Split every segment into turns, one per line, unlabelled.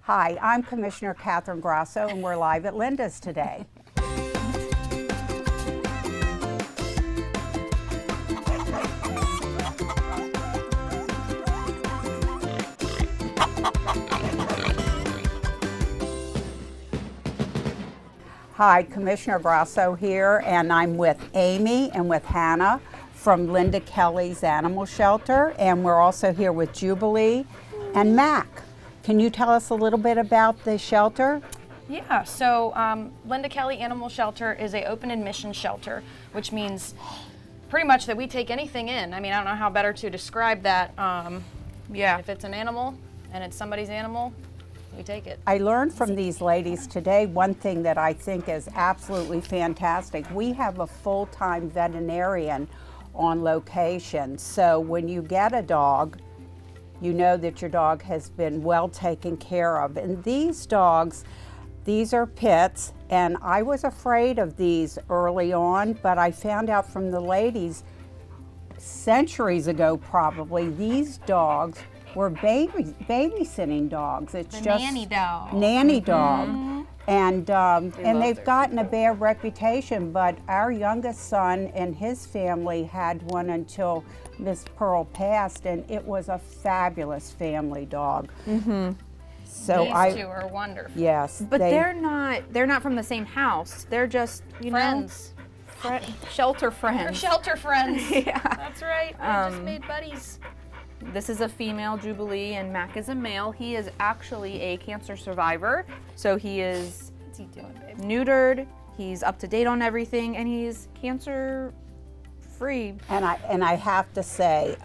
Hi, I'm Commissioner Catherine Grasso, and we're live at Linda's today. Hi, Commissioner Grasso here, and I'm with Amy and with Hannah from Linda Kelly's Animal Shelter, and we're also here with Jubilee and Mac. Can you tell us a little bit about the shelter?
Yeah, so Linda Kelly Animal Shelter is an open admission shelter, which means pretty much that we take anything in. I mean, I don't know how better to describe that. If it's an animal and it's somebody's animal, we take it.
I learned from these ladies today one thing that I think is absolutely fantastic. We have a full-time veterinarian on location, so when you get a dog, you know that your dog has been well taken care of. And these dogs, these are pits, and I was afraid of these early on, but I found out from the ladies centuries ago probably, these dogs were babysitting dogs. It's
the
just
nanny dog.
Nanny dog.
Mm-hmm.
And they've gotten a bad reputation, but our youngest son and his family had one until Miss Pearl passed, and it was a fabulous family dog.
Mm-hmm.
So
These two are wonderful.
Yes.
But they're not from the same house. They're just,
Friends.
Shelter friends.
We're shelter friends.
Yeah.
That's right. We just made buddies.
This is a female, Jubilee, and Mac is a male. He is actually a cancer survivor. So he is
What's he doing, babe?
neutered, he's up to date on everything, and he's cancer free.
And I have to say,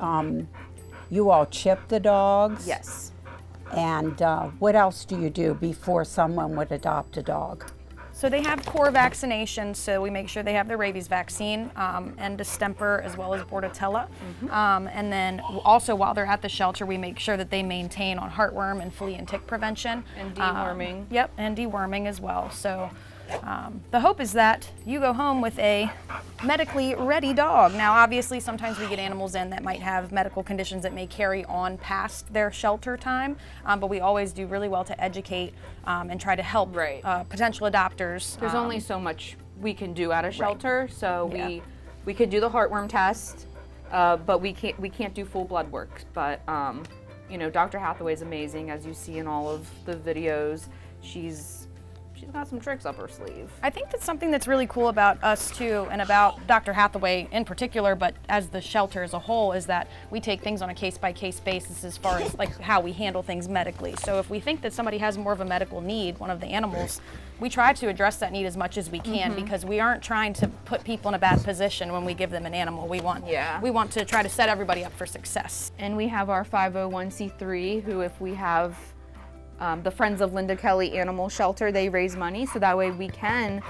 you all chip the dogs.
Yes.
And what else do you do before someone would adopt a dog?
So they have core vaccinations, so we make sure they have their rabies vaccine and distemper as well as bordetella. Mm-hmm. And then also while they're at the shelter, we make sure that they maintain on heartworm and flea and tick prevention.
And deworming.
Yep, and deworming as well. So the hope is that you go home with a medically ready dog. Now, obviously, sometimes we get animals in that might have medical conditions that may carry on past their shelter time, but we always do really well to educate and try to help potential adopters.
There's only so much we can do at a shelter, so we could do the heartworm test, but we can't do full blood work. But Dr. Hathaway's amazing, as you see in all of the videos. She's got some tricks up her sleeve.
I think that's something that's really cool about us too, and about Dr. Hathaway in particular, but as the shelter as a whole, is that we take things on a case-by-case basis as far as like how we handle things medically. So if we think that somebody has more of a medical need, one of the animals, we try to address that need as much as we can, because we aren't trying to put people in a bad position when we give them an animal. We want to try to set everybody up for success.
And we have our 501c3, who, if we have the Friends of Linda Kelly Animal Shelter, they raise money, so that way we can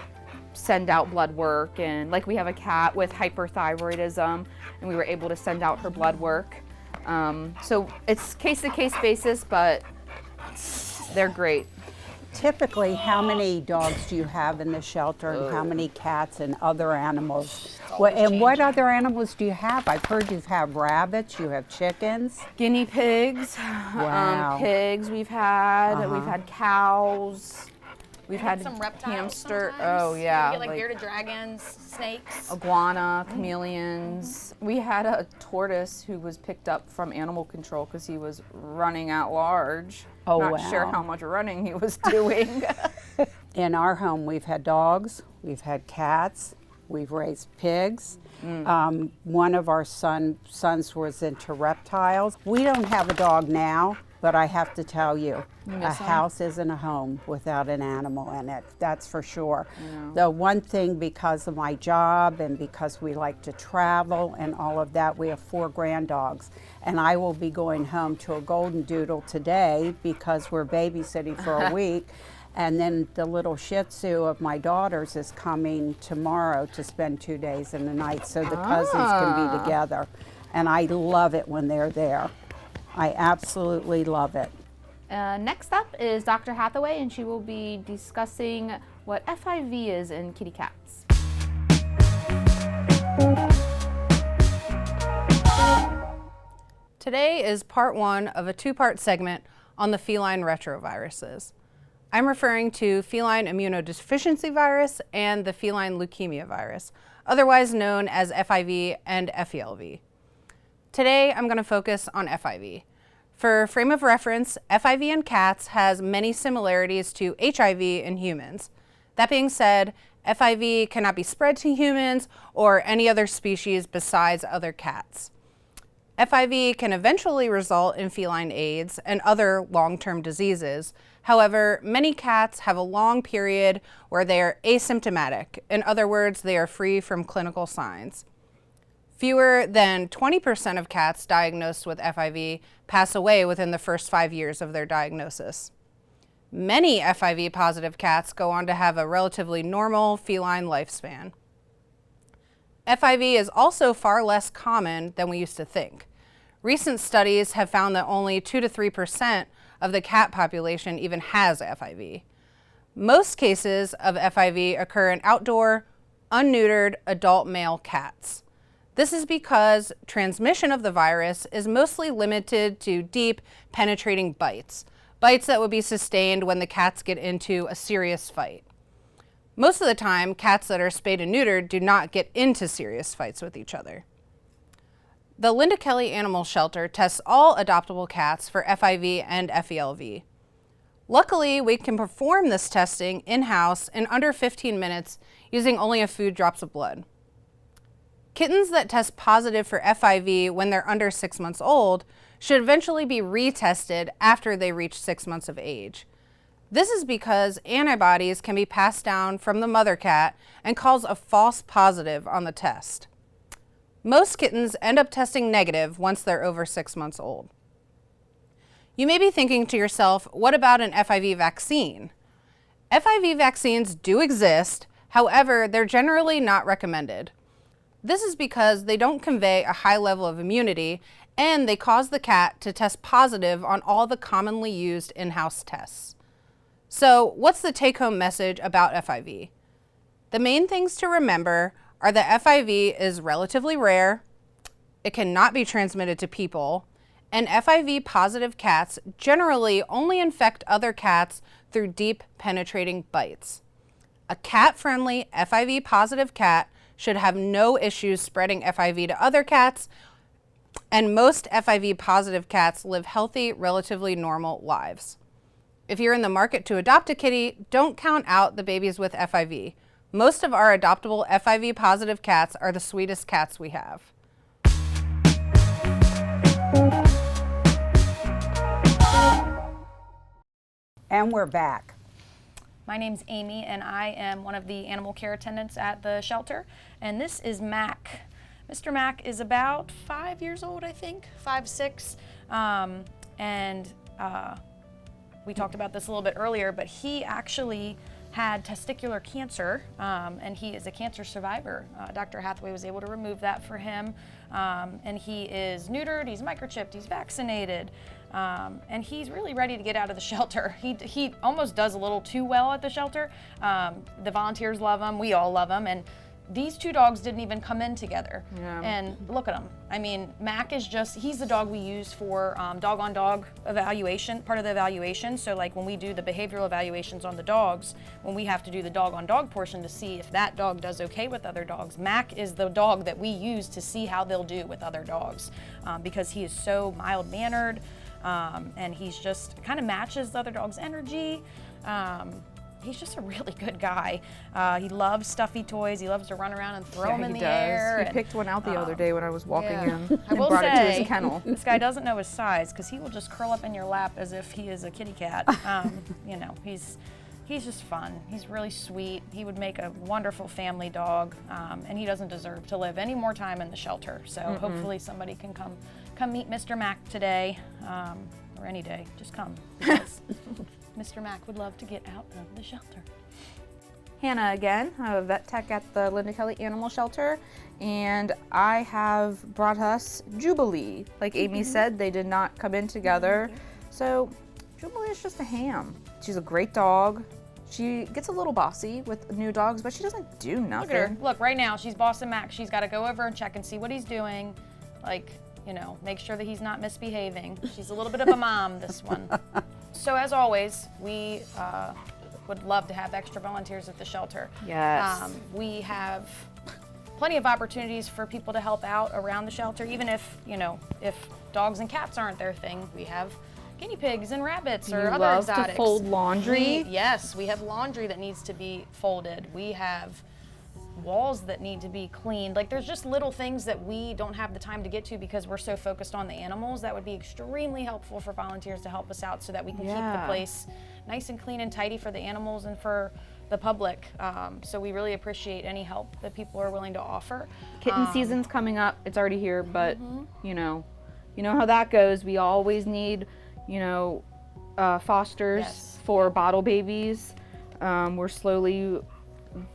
send out blood work. And like, we have a cat with hyperthyroidism, and we were able to send out her blood work. So it's case-to-case basis, but they're great.
Typically, how many dogs do you have in the shelter, and how many cats and other animals? And what other animals do you have? I've heard you have rabbits, you have chickens.
Guinea pigs,
Wow.
Pigs we've had cows, we've had
some reptiles
hamster.
sometimes.
Oh yeah,
We get like bearded dragons, snakes.
iguana, chameleons. We had a tortoise who was picked up from animal control because he was running at large.
Oh,
Not
wow.
sure how much running he was doing.
In our home, we've had dogs, we've had cats, we've raised pigs. One of our sons was into reptiles. We don't have a dog now, but I have to tell you, a house isn't a home without an animal in it, that's for sure. The one thing, because of my job and because we like to travel and all of that, we have 4 grand dogs. And I will be going home to a golden doodle today because we're babysitting for a week. And then the little Shih Tzu of my daughter's is coming tomorrow to spend 2 days and a night, so the cousins can be together. And I love it when they're there. I absolutely love it.
Next up is Dr. Hathaway, and she will be discussing what FIV is in kitty cats.
Today is part one of a two-part segment on the feline retroviruses. I'm referring to feline immunodeficiency virus and the feline leukemia virus, otherwise known as FIV and FELV. Today, I'm going to focus on FIV. For frame of reference, FIV in cats has many similarities to HIV in humans. That being said, FIV cannot be spread to humans or any other species besides other cats. FIV can eventually result in feline AIDS and other long-term diseases. However, many cats have a long period where they are asymptomatic. In other words, they are free from clinical signs. Fewer than 20% of cats diagnosed with FIV pass away within the first 5 years of their diagnosis. Many FIV positive cats go on to have a relatively normal feline lifespan. FIV is also far less common than we used to think. Recent studies have found that only 2 to 3% of the cat population even has FIV. Most cases of FIV occur in outdoor, unneutered adult male cats. This is because transmission of the virus is mostly limited to deep, penetrating bites that would be sustained when the cats get into a serious fight. Most of the time, cats that are spayed and neutered do not get into serious fights with each other. The Linda Kelly Animal Shelter tests all adoptable cats for FIV and FELV. Luckily, we can perform this testing in-house in under 15 minutes using only a few drops of blood. Kittens that test positive for FIV when they're under 6 months old should eventually be retested after they reach 6 months of age. This is because antibodies can be passed down from the mother cat and cause a false positive on the test. Most kittens end up testing negative once they're over 6 months old. You may be thinking to yourself, what about an FIV vaccine? FIV vaccines do exist, however, they're generally not recommended. This is because they don't convey a high level of immunity and they cause the cat to test positive on all the commonly used in-house tests. So, what's the take-home message about FIV? The main things to remember are that FIV is relatively rare, it cannot be transmitted to people, and FIV positive cats generally only infect other cats through deep penetrating bites. A cat-friendly FIV positive cat should have no issues spreading FIV to other cats, and most FIV positive cats live healthy, relatively normal lives. If you're in the market to adopt a kitty, don't count out the babies with FIV. Most of our adoptable FIV positive cats are the sweetest cats we have.
And we're back.
My name's Amy, and I am one of the animal care attendants at the shelter. And this is Mac. Mr. Mac is about 5 years old, I think, 5, 6. We talked about this a little bit earlier, but he actually had testicular cancer, and he is a cancer survivor. Dr. Hathaway was able to remove that for him, and he is neutered, he's microchipped, he's vaccinated, and he's really ready to get out of the shelter. He almost does a little too well at the shelter. The volunteers love him, we all love him, and these two dogs didn't even come in together. Yeah. And look at him. I mean, Mac is he's the dog we use for dog-on-dog evaluation, part of the evaluation. So like when we do the behavioral evaluations on the dogs, when we have to do the dog-on-dog portion to see if that dog does okay with other dogs, Mac is the dog that we use to see how they'll do with other dogs, because he is so mild-mannered, and he's just kind of matches the other dog's energy. He's just a really good guy. He loves stuffy toys. He loves to run around and throw them in the air.
He picked one out the other day when I was walking in.
I will
brought it to
say,
his kennel.
This guy doesn't know his size because he will just curl up in your lap as if he is a kitty cat. You know, he's just fun. He's really sweet. He would make a wonderful family dog, and he doesn't deserve to live any more time in the shelter. So hopefully somebody can come meet Mr. Mac today, or any day. Just come. Because Mr. Mac would love to get out of the shelter.
Hannah again. I'm a vet tech at the Linda Kelly Animal Shelter, and I have brought us Jubilee. Like Amy said, they did not come in together. So Jubilee is just a ham. She's a great dog. She gets a little bossy with new dogs, but she doesn't do nothing.
Look at her. Look, right now, she's bossing Mac. She's got to go over and check and see what he's doing. Like, you know, make sure that he's not misbehaving. She's a little bit of a mom, this one. So as always, we would love to have extra volunteers at the shelter.
Yes.
We have plenty of opportunities for people to help out around the shelter, even if, you know, if dogs and cats aren't their thing. We have guinea pigs and rabbits or other
love
exotics.
to fold laundry?
Yes, we have laundry that needs to be folded. We have walls that need to be cleaned. Like, there's just little things that we don't have the time to get to because we're so focused on the animals. That would be extremely helpful for volunteers to help us out so that we can keep the place nice and clean and tidy for the animals and for the public. So we really appreciate any help that people are willing to offer.
Kitten season's coming up. It's already here, but you know how that goes. We always need, you know, fosters for bottle babies. We're slowly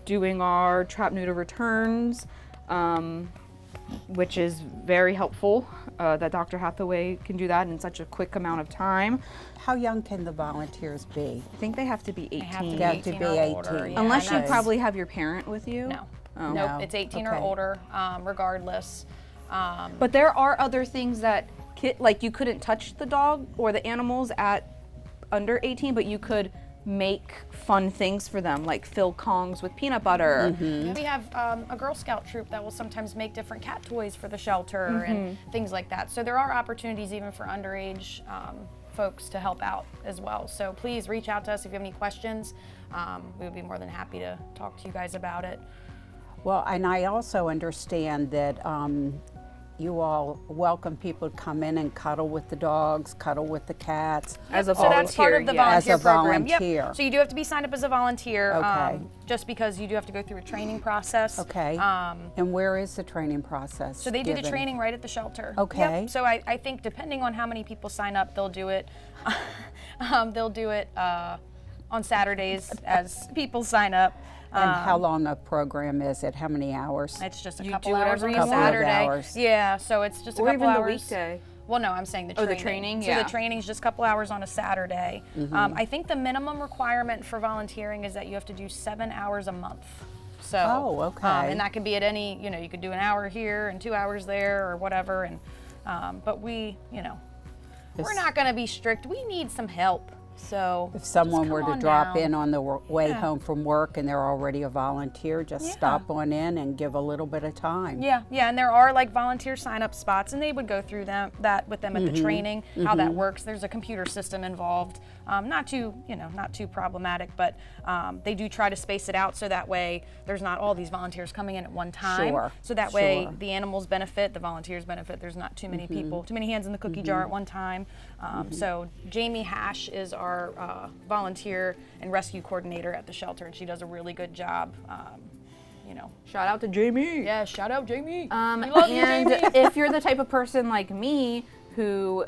doing our trap neuter returns, which is very helpful that Dr. Hathaway can do that in such a quick amount of time.
How young can the volunteers be?
I think they have to be 18.
They have to be
or
18.
older, yeah.
Unless you
Nice.
probably have your parent with you.
No.
Oh.
Nope,
No.
it's 18 or
Okay.
older, regardless.
But there are other things that, like you couldn't touch the dog or the animals at under 18, but you could make fun things for them, like fill Kongs with peanut butter.
We have a Girl Scout troop that will sometimes make different cat toys for the shelter and things like that. So there are opportunities even for underage folks to help out as well. So please reach out to us if you have any questions. We would be more than happy to talk to you guys about it.
Well, and I also understand that you all welcome people to come in and cuddle with the dogs, cuddle with the cats.
As a
So that's part of the
volunteer,
volunteer
As a
program.
volunteer.
Yep. So you do have to be signed up as a volunteer,
Okay.
just because you do have to go through a training process.
Okay. And where is the training process?
So they do the
given?
training right at the shelter.
Okay.
Yep. So I think depending on how many people sign up, they'll do it. They'll do it on Saturdays as people sign up.
And how long a program is it? How many hours?
It's just a
You
couple
do
hours
whatever
on
you
a
want.
Saturday.
Couple of hours.
Yeah. So it's just a
Or
couple
even the
hours.
weekday.
Well, no, I'm saying the
Oh,
training.
the training?
So
Yeah.
the training's just a couple hours on a Saturday. I think the minimum requirement for volunteering is that you have to do 7 hours a month. So,
Oh, okay.
and that could be at any, you know, you could do an hour here and 2 hours there or whatever. And but we, you know, we're
This-
not going to be strict. We need some help. So
If someone
just
were
come
to
on
drop
down.
in on the way
Yeah.
home from work and they're already a volunteer, just
Yeah.
stop on in and give a little bit of time.
Yeah, and there are like volunteer sign-up spots, and they would go through that with them at the training, how that works. There's a computer system involved, not too problematic, but they do try to space it out so that way there's not all these volunteers coming in at one time.
Sure,
So that way
sure.
the animals benefit, the volunteers benefit. There's not too many people, too many hands in the cookie jar at one time. So Jamie Hash is our volunteer and rescue coordinator at the shelter, and she does a really good job. You know,
Shout out to Jamie.
yeah, shout out Jamie.
And
We love you, Jamie.
if you're the type of person like me who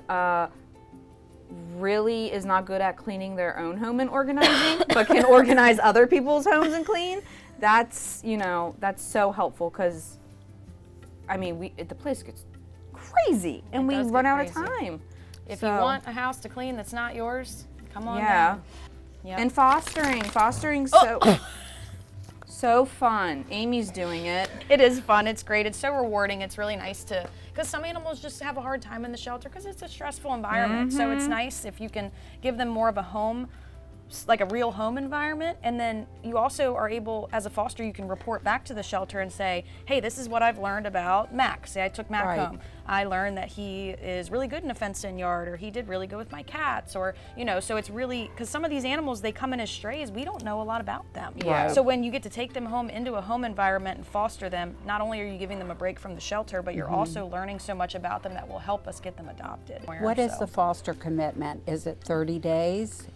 really is not good at cleaning their own home and organizing, but can organize other people's homes and clean, that's so helpful because, I mean, the place gets crazy and we
does
run
get
out of
crazy.
time.
If
So-
you want a house to clean that's not yours, come on
Yeah.
down. Yep.
And fostering so fun. Amy's doing it.
It is fun. It's great. It's so rewarding. It's really nice to, because some animals just have a hard time in the shelter because it's a stressful environment. So it's nice if you can give them more of a home, like a real home environment. And then you also are able, as a foster, you can report back to the shelter and say, hey, this is what I've learned about Mac. Say I took Mac
Right.
home. I learned that he is really good in a fenced-in yard, or he did really good with my cats, or, so it's really, because some of these animals, they come in as strays. We don't know a lot about them.
Right.
So when you get to take them home into a home environment and foster them, not only are you giving them a break from the shelter, but you're also learning so much about them that will help us get them adopted.
What is
So
the foster commitment? Is it 30 days?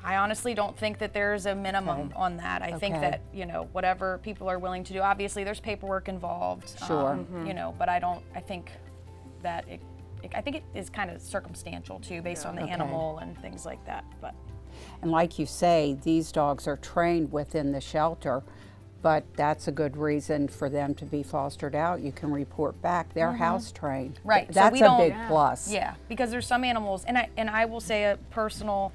I honestly don't think that there's a minimum on that. I think
Okay.
that, whatever people are willing to do, obviously there's paperwork involved.
Sure.
But I think that I think it is kind of circumstantial too, based on the
Okay.
animal and things like that. But
And like you say, these dogs are trained within the shelter, but that's a good reason for them to be fostered out. You can report back. They're house trained.
Right, so
That's
we
a
don't-
big plus.
yeah, because there's some animals, and I will say a personal,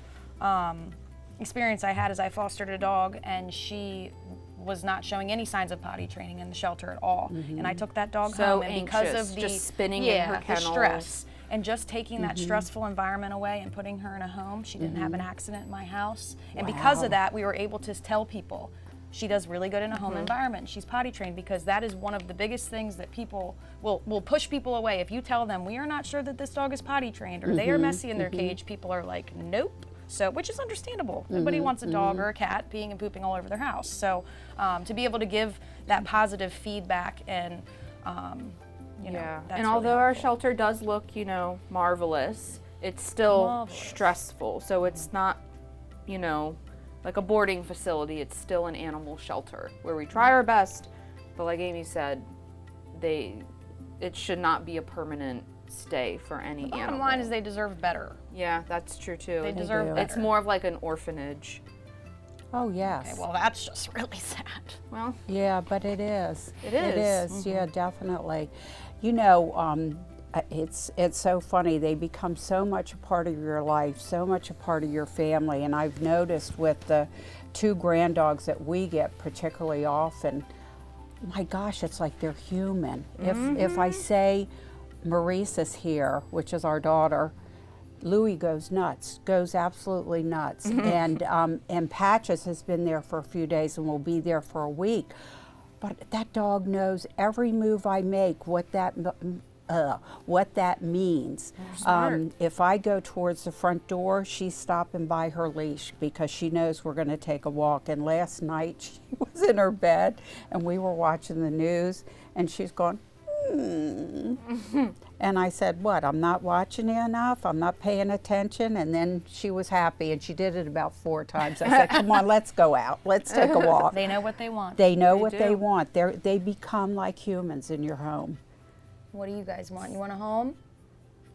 experience I had is I fostered a dog, and she was not showing any signs of potty training in the shelter at all. And I took that dog
So
home, and because
anxious,
of the
just spinning in her
the
kennel.
stress, and just taking that stressful environment away and putting her in a home, she didn't have an accident in my house. And because of that, we were able to tell people she does really good in a home environment. She's potty trained, because that is one of the biggest things that people will push people away. If you tell them we are not sure that this dog is potty trained, or they are messy in their cage, people are like, nope. So, which is understandable. Nobody wants a dog or a cat peeing and pooping all over their house. So, to be able to give that positive feedback and, you know,
Yeah,
that's
and
really
although our
helpful.
shelter does look, you know, marvelous, it's still
Marvelous.
stressful. So it's not, you know, like a boarding facility. It's still an animal shelter where we try our best, but like Amy said, it should not be a permanent stay for any animal.
Bottom line is they deserve better.
Yeah, that's true too.
They deserve
do.
better.
It's more of like an orphanage.
Oh, yes.
Okay, well, that's just really sad.
Well,
Yeah, but it is.
It
It
is.
is. Yeah, definitely. You know, it's so funny. They become so much a part of your life, so much a part of your family. And I've noticed with the 2 grand dogs that we get particularly often, my gosh, it's like they're human. If I say Maurice is here, which is our daughter, Louis goes nuts, goes absolutely nuts. And Patches has been there for a few days and will be there for a week. But that dog knows every move I make, what that means. If I go towards the front door, she's stopping by her leash because she knows we're going to take a walk. And last night she was in her bed and we were watching the news and she's going, And I said, what, I'm not watching you enough? I'm not paying attention? And then she was happy, and she did it about 4 times. I said, come on, let's go out. Let's take a walk.
They know what they want.
They know what they
do.
want. They become like humans in your home.
What do you guys want? You want a home?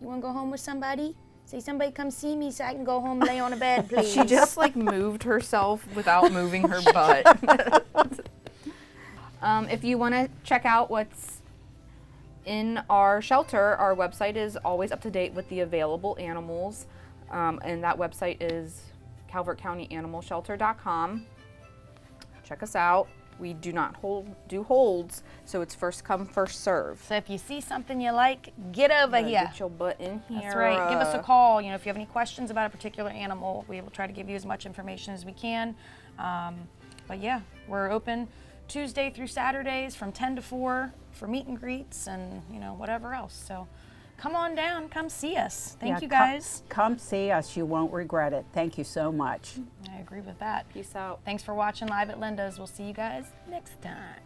You want to go home with somebody? Say, somebody come see me so I can go home and lay on a bed, please.
she just like moved herself without moving her butt. If you want to check out what's in our shelter, our website is always up to date with the available animals, and that website is calvertcountyanimalshelter.com. Check us out. We do not do holds, so it's first come, first serve.
So if you see something you like, get over here.
Get your butt in here.
That's right. Give us a call. You know, if you have any questions about a particular animal, we will try to give you as much information as we can. But yeah, we're open Tuesday through Saturdays from 10 to 4 for meet and greets and, you know, whatever else. So come on down, come see us. Thank you guys.
Come see us. You won't regret it. Thank you so much.
I agree with that.
Peace out.
Thanks for watching Live at Linda's. We'll see you guys next time.